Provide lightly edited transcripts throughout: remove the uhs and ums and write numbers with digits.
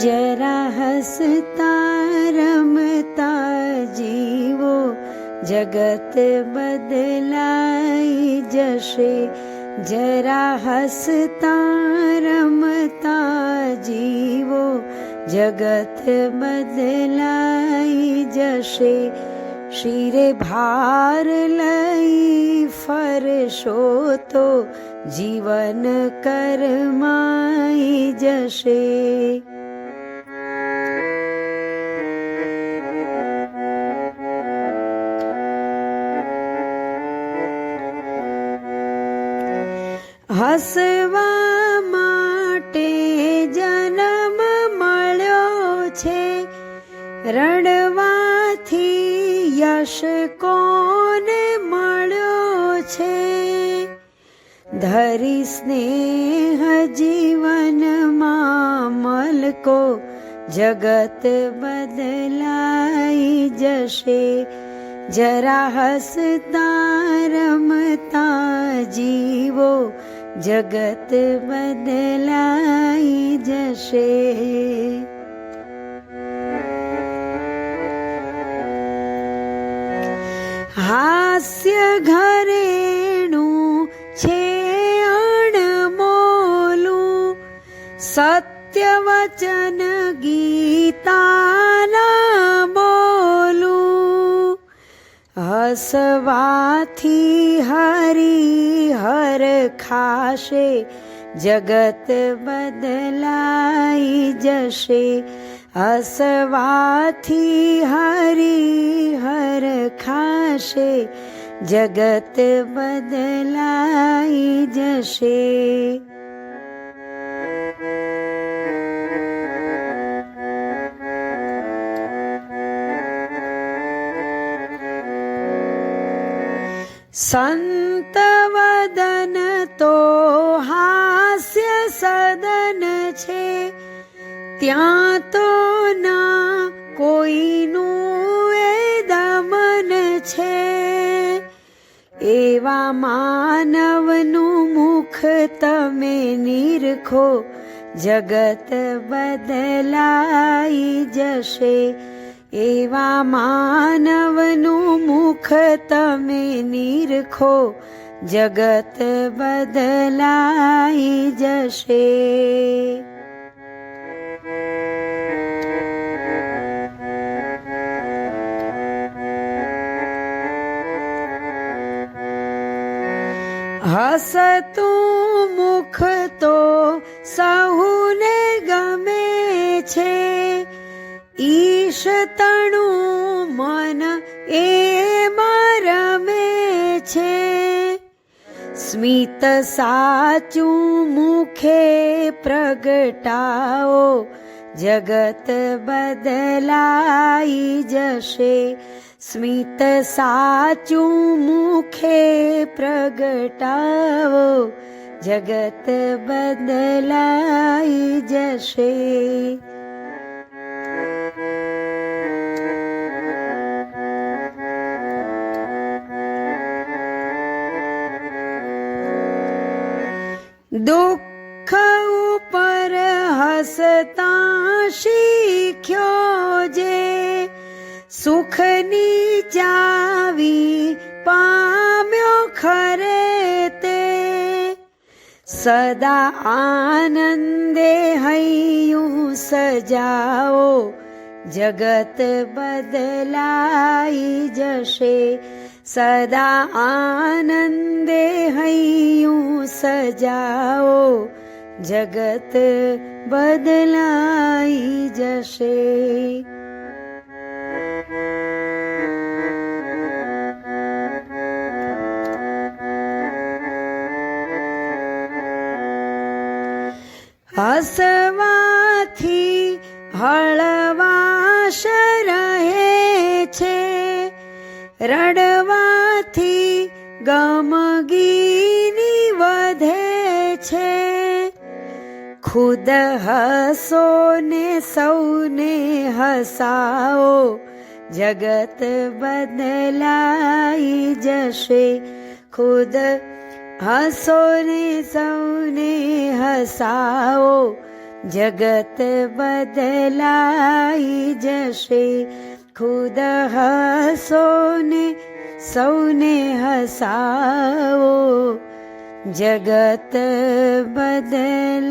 જરા હસતા રમતા જીવો, જગત બદલાઈ જશે. જરા હસતા રમતા જીવો, જગત બદલાઈ જશે. શિરે ભાર લઈ ફરશો તો જીવન કરમાઈ જશે. હસવા માટે જન્મ મળ્યો છે, રડવાથી યશ કોને મળ્યો છે. ધરી સ્નેહ જીવનમાં મલકો, જગત બદલાઈ જશે. જરા હસતા રમતા જીવો, જગત બદલાઈ જશે. હાસ્ય ઘરેણું છે અણમોલું, સત્ય વચન ગીતાના બોલું. હસવાથી હરી હર ખાશે, જગત બદલાઈ જશે. હસવાથી હરી હર ખાશે, જગત બદલાઈ જશે. સંત વદન તો હાસ્ય સદન છે, ત્યાં તો ના કોઈનું એ દમન છે. એવા માનવનું મુખ તમે નિરખો, જગત બદલાઈ જશે. એવા માનવનું મુખ તમે નિરખો, જગત બદલાઈ જશે. હસતું મુખ તો સહુને ગમે છે, ઈશ તણું મન એમાં રમે છે. સ્મિત સાચું મુખે પ્રગટાવો, જગત બદલાઈ જશે. સ્મિત સાચું મુખે પ્રગટાવો, જગત બદલાઈ જશે. દુઃખ ઉપર હસતા શીખ્યો જે, સુખની ચાવી પામ્યો ખરે તે. સદા આનંદે હૈયું સજાવો, જગત બદલાઈ જશે. સદા આનંદે હૈયું સજાવો, જગત બદલાઈ જશે. હસવાથી હળવાશ રહે છે, રડવાથી ગમગીની વધે છે. ખુદ હસો ને સૌને હસાવો, જગત બદલાઈ જશે ખુદ હસો ને સૌને હસાવો જગત બદલાઈ જશે ખુદ હસો ને સૌને હસાવો જગત બદલાઈ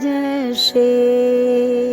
જશે.